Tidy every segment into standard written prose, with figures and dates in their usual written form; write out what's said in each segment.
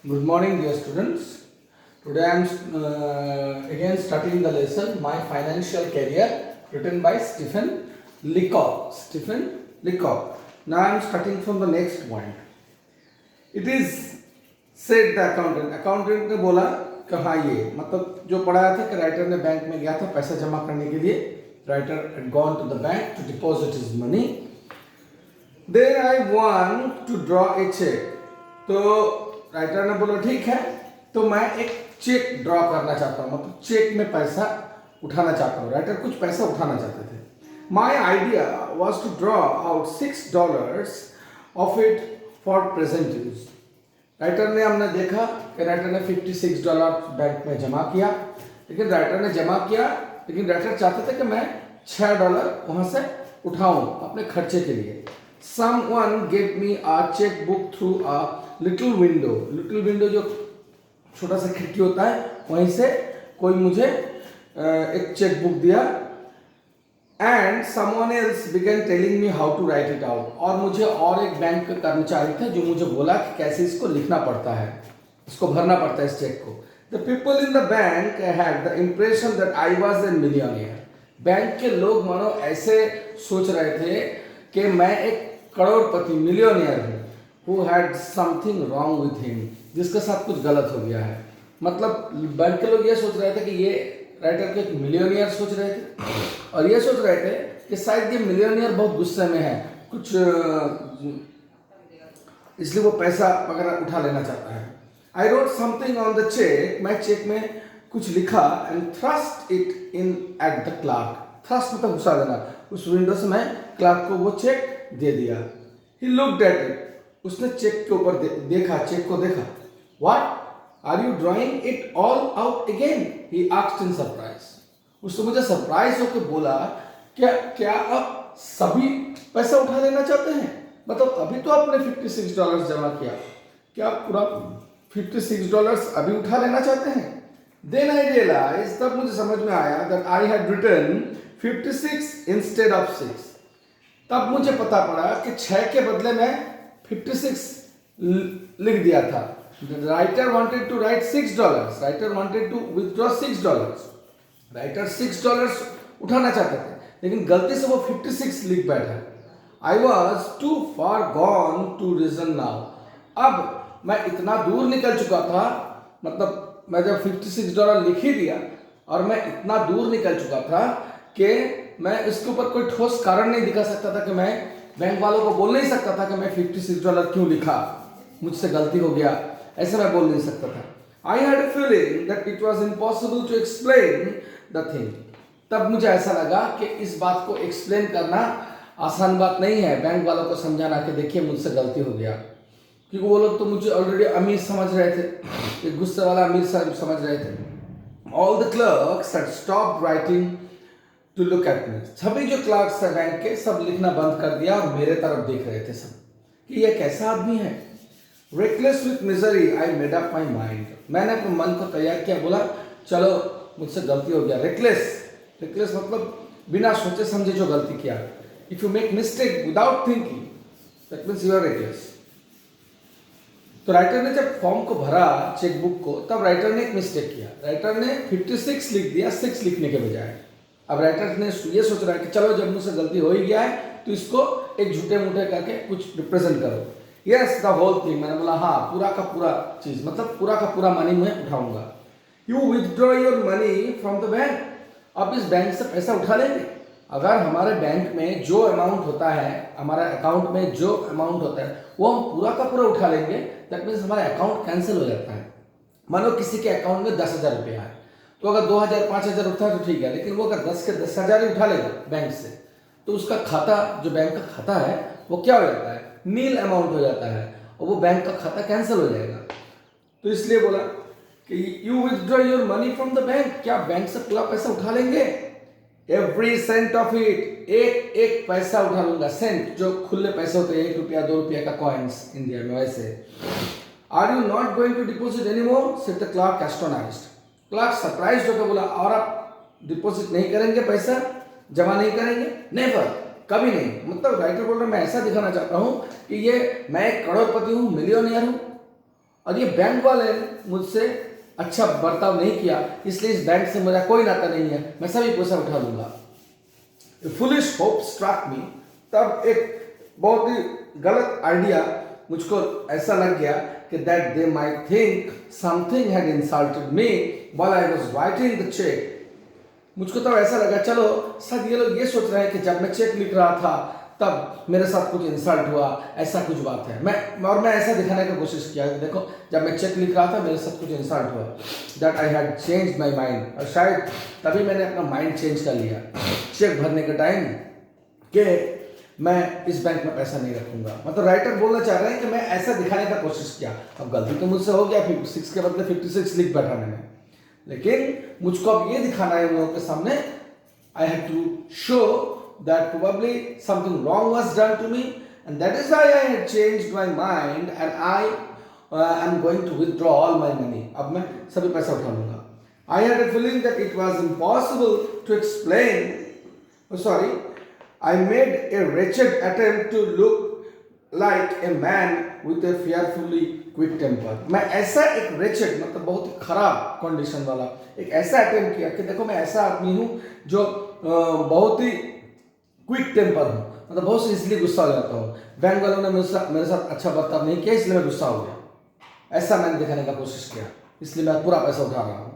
Good morning, dear students. Today I am again starting the lesson My Financial Career, written by Stephen Leacock. Stephen Leacock. Now I am starting from the next point. It is said the accountant. Accountant ने बोला कि हाँ ये मतलब जो पढ़ाया था कि राइटर ने बैंक में गया था पैसा जमा करने के लिए. Writer had gone to the bank to deposit his money. Then I want to draw a check. तो राइटर ने बोला ठीक है, तो मैं एक चेक ड्रॉ करना चाहता हूँ, मतलब चेक में पैसा उठाना चाहता हूँ. राइटर कुछ पैसा उठाना चाहते थे. My idea was to draw out $6 of it for present use. Writer ने हमने देखा कि राइटर ने $56 बैंक में जमा किया, लेकिन राइटर ने जमा किया, लेकिन राइटर चाहते थे कि मैं $6 वहां से उठाऊं अपने खर्चे के लिए. Someone gave me a checkbook through a little window. Little window जो छोटा सा खिड़की होता है, वहीं से कोई मुझे एक चेक बुक दिया. And someone else began telling me how to write it out. और मुझे और एक बैंक का कर्मचारी था जो मुझे बोला कि कैसे इसको लिखना पड़ता है, इसको भरना पड़ता है इस चेक को. The people in the bank had the impression that I was a millionaire. Bank के लोग मानो ऐसे सोच रहे थे कि मैं एक करोड़पति मिलियनियर हूँ. Who had something wrong with him, जिसके साथ कुछ गलत हो गया है. मतलब बैंक के लोग ये सोच रहे थे कि ये राइटर को एक मिलियनियर सोच रहे थे, और ये सोच रहे थे कि शायद ये मिलियनियर बहुत गुस्से में है, कुछ इसलिए वो पैसा वगैरह उठा लेना चाहता है. I wrote something on the check. मैं चेक में कुछ लिखा and thrust it in at the clerk. Thrust मतलब घुसा देना. उस विंडो से मैं क्लार्क को वो चेक दे दिया. He looked at it. उसने चेक के ऊपर देखा, चेक को देखा. What? Are you drawing it all out again? He asked in surprise. उसने मुझे सरप्राइज होकर बोला क्या आप सभी पैसा उठा लेना चाहते हैं? मतलब अभी तो आपने $56 जमा किया, क्या आप पूरा $56 अभी उठा लेना चाहते हैं? Then I realized, तब मुझे समझ में आया that I had written 56 instead of 6. तब मुझे पता पड़ा कि 6 के बदले में 56 लिख दिया था. The writer wanted to write $6. Writer wanted to withdraw $6. Writer $6 उठाना चाहते थे, लेकिन गलती से वो 56 लिख बैठा. I was too far gone to reason now. अब मैं इतना दूर निकल चुका था, मतलब मैं जब $56 लिख ही दिया और मैं इतना दूर निकल चुका था कि मैं इसके ऊपर कोई ठोस कारण नहीं दिखा सकता था, कि मैं बैंक वालों को बोल नहीं सकता था कि मैं $56 क्यों लिखा, मुझसे गलती हो गया, ऐसे मैं बोल नहीं सकता था. I had a feeling that it was impossible to explain the thing. तब मुझे ऐसा लगा कि इस बात को एक्सप्लेन करना आसान बात नहीं है, बैंक वालों को समझाना कि देखिए मुझसे गलती हो गया, क्योंकि वो लोग तो मुझे ऑलरेडी अमीर समझ रहे थे, एक गुस्से वाला अमीर समझ रहे थे. All the clerks had stopped writing to look at me. सभी जो क्लर्क्स थे बैंक के, सब लिखना बंद कर दिया और मेरे तरफ देख रहे थे सब कि ये कैसा आदमी है. Reckless with misery, I made up my mind. मैंने अपने मन को तैयार किया, बोला चलो मुझसे गलती हो गया. Reckless मतलब बिना सोचे समझे जो गलती किया. If you make mistake without thinking, that means you are reckless. तो राइटर ने जब फॉर्म को भरा चेकबुक को, तब राइटर ने एक मिस्टेक किया. राइटर ने 56 लिख दिया 6 लिखने के बजाय. अब राइटर ने ये सोच रहा है कि चलो जब मुझसे गलती हो ही गया है तो इसको एक झूठे मूठे करके कुछ रिप्रेजेंट करो. Yes the whole thing. मैंने बोला हाँ, पूरा का पूरा चीज, मतलब पूरा का पूरा मनी मैं उठाऊंगा. You withdraw your money from the bank. आप इस बैंक से पैसा उठा लेंगे. अगर हमारे बैंक में जो अमाउंट होता है, हमारे अकाउंट में जो अमाउंट होता है, वो हम पूरा का पूरा उठा लेंगे. दैट मीन्स हमारा अकाउंट कैंसिल हो जाता है. मानो किसी के अकाउंट में 10,000 रुपया है, तो अगर 2,000 5,000 उठता है तो ठीक है, लेकिन वो अगर 10 के 10,000 ही उठा लेगा बैंक से, तो उसका खाता, जो बैंक का खाता है, वो क्या हो जाता है, नील अमाउंट हो जाता है, और वो बैंक का खाता कैंसिल हो जाएगा. तो इसलिए बोला कि you withdraw your money from the bank. क्या बैंक से पूरा पैसा उठा लेंगे? एवरी सेंट ऑफ इट, एक एक पैसा उठा लूंगा. सेंट जो खुले पैसे होते हैं, ₹1 ₹2 का कॉइन्स इंडिया में, वैसे. Are you not going to deposit anymore, said the clerk astonished. Clerk surprise होकर बोला, और आप डिपॉजिट नहीं करेंगे, पैसा जमा नहीं करेंगे? नेवर, कभी नहीं. मतलब राइटर बोल रहा है मैं ऐसा दिखाना चाहता हूं कि ये मैं एक करोड़पति हूं, मिलियनियर हूं, और ये बैंक वाले मुझसे अच्छा बर्ताव नहीं किया, इसलिए इस बैंक से मेरा कोई नाता नहीं है, मैं सभी पैसा उठा लूंगा। फुलिश होप स्ट्रक मी, तब एक बहुत ही गलत आइडिया मुझको ऐसा लग गया कि that they might think something had insulted me while I was writing the cheque. मुझको तो ऐसा लगा, चलो शायद ये लोग ये सोच रहे हैं कि जब मैं चेक लिख रहा था तब मेरे साथ कुछ इंसल्ट हुआ, ऐसा कुछ बात है। मैं ऐसा दिखाने की कोशिश किया कि देखो जब मैं चेक लिख रहा था मेरे साथ कुछ इंसल्ट हुआ, that I had changed my mind, और शायद तभी मैंने अपना माइंड चेंज कर लिया चेक भरने के टाइम कि मैं इस बैंक में पैसा नहीं रखूंगा। मतलब राइटर बोलना चाह रहे हैं कि मैं ऐसा दिखाने का कोशिश किया। अब गलती तो मुझसे हो गया, 56 के बदले 56 लिख बैठा मैंने, लेकिन मुझको अब ये दिखाना है उन लोगों के सामने, I have to show that probably something wrong was done to me, and that is why I had changed my mind and I am going to withdraw all my money. अब मैं सभी पैसा उठा लूंगा। I had a feeling that it was impossible to explain. Oh, sorry. I made a wretched attempt to look like a man with a fearfully quick temper. मैं ऐसा एक wretched मतलब बहुत ही खराब कंडीशन वाला एक ऐसा अटेम्प्ट किया कि देखो मैं ऐसा आदमी हूँ जो बहुत ही क्विक टेम्पर हूँ, मतलब बहुत से इसलिए गुस्सा हो जाता हूँ। बैंक वालों ने मेरे साथ अच्छा बर्ताव नहीं किया, इसलिए मैं गुस्सा हो गया। ऐसा मैंने दिखाने का कोशिश किया, इसलिए मैं पूरा पैसा उठा रहा हूँ।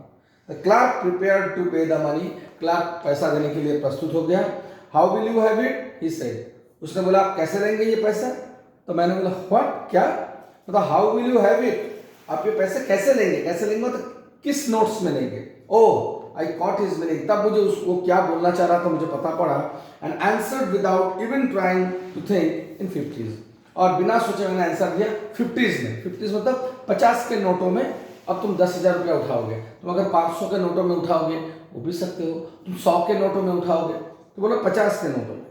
द क्लार्क प्रिपेयर्ड टू पे द मनी, क्लार्क पैसा देने के लिए प्रस्तुत हो गया। How will you have it, he said, उसने बोला आप कैसे लेंगे ये पैसा? तो मैंने बोला व्हाट, क्या मतलब how will you have it, आप ये पैसे कैसे लेंगे? कैसे लेंगे मतलब किस नोट्स में लेंगे? ओह I caught his meaning, तब मुझे उसको क्या बोलना चाह रहा था मुझे पता पड़ा, and answered without even trying to think in 50s, और बिना सोचे मैंने आंसर दिया 50s में। 50s मतलब 50 के नोटों में। अब तुम 10,000 रुपया उठाओगे, तुम अगर 500 के नोटों में उठाओगे वो भी सकते हो, तुम 100 के नोटों में उठाओगे तो बोलो 50 के नोटों में।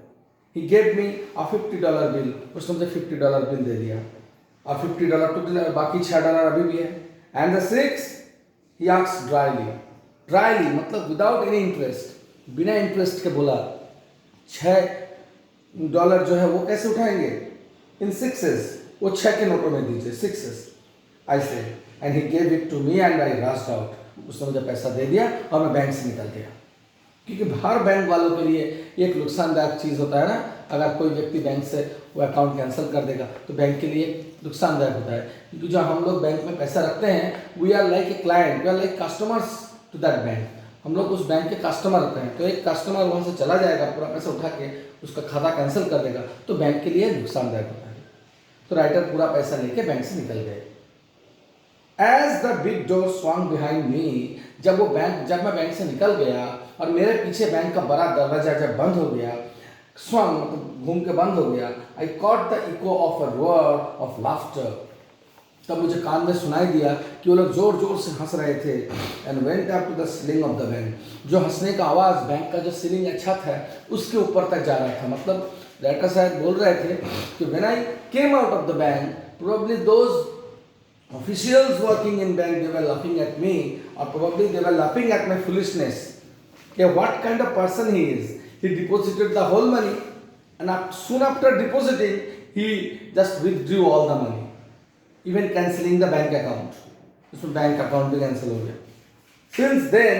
He gave me a $50 bill, उसने मुझे $50 बिल दे दिया, और $50 तो दिया, बाकी $6 अभी भी है। And the 6, he asked dryly, ड्राइली मतलब विदाउट एनी इंटरेस्ट, बिना इंटरेस्ट के बोला $6 जो है वो कैसे उठाएंगे? इन 6s, वो 6 के नोटों में दीजिए, 6s, I said, and he gave it to me and I rushed out. उसने मुझे पैसा दे दिया और मैं बैंक से निकल गया। क्योंकि हर बैंक वालों के लिए एक नुकसानदायक चीज़ होता है ना, अगर कोई व्यक्ति बैंक से वो अकाउंट कैंसिल कर देगा तो बैंक के लिए नुकसानदायक होता है। क्योंकि जो हम लोग बैंक में पैसा रखते हैं, we are like a client, we are like customers to that bank, हम लोग उस बैंक के कस्टमर होते हैं। तो एक कस्टमर वहाँ से चला जाएगा, पूरा पैसा उठा के उसका खाता कैंसिल कर देगा तो बैंक के लिए नुकसानदायक होता है। तो राइटर पूरा पैसा लेके बैंक से निकल गए। As the big door swung behind me, जब मैं बैंक से निकल गया और मेरे पीछे बैंक का बड़ा दरवाजा जब बंद हो गया, स्वंग मतलब घूम के बंद हो गया, आई caught the eco of a row or of laughter, तब मुझे कान में सुनाई दिया कि वो लोग जोर जोर से हंस रहे थे। And went up to the ceiling of the bank, जो हंसने का आवाज़ बैंक का जो सीलिंग या छत है उसके ऊपर तक जा रहा था। मतलब राइटर साहब बोल रहे थे कि when I came out of the bank, probably those officials working in bank, they were laughing at me, or probably they were laughing at my foolishness. Okay, what kind of person he is? He deposited the whole money, and soon after depositing, he just withdrew all the money, even cancelling the bank account. उसमें bank account भी cancel हो गया। Since then,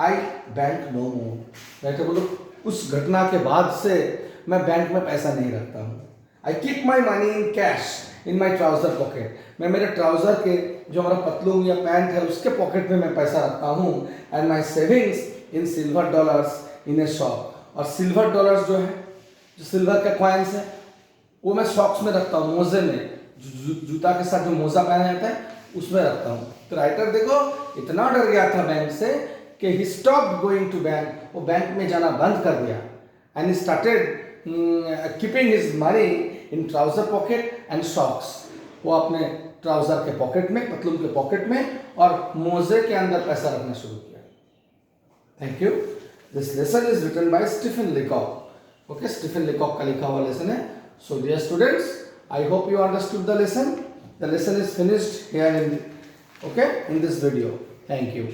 I bank no more. Writer बोलो उस घटना के बाद से मैं बैंक में पैसा नहीं रखता हूँ। I keep my money in cash in my trouser pocket. मैं मेरे ट्राउजर के जो हमारा पतलून या पैंट है उसके पॉकेट में मैं पैसा रखता हूँ। And my savings in silver dollars in A shop, और सिल्वर डॉलर्स जो है, जो सिल्वर के कॉइन्स है, वो मैं सॉक्स में रखता हूँ, मोजे में, जूता के साथ जो मोजा पहना जाता है उसमें रखता हूँ। तो राइटर देखो इतना डर गया था बैंक से कि he stopped going to bank, वो बैंक में जाना बंद कर दिया। And he started keeping his money in trouser pocket and socks, वो अपने ट्राउजर के पॉकेट में, पतलून के पॉकेट में और मोजे के अंदर पैसा रखना शुरू किया। Thank you. This lesson is written by Stephen Leacock. Okay, Stephen Leacock का लिखा हुआ लेसन है। So dear students, I hope you understood the lesson. The lesson is finished here in this video. Thank you.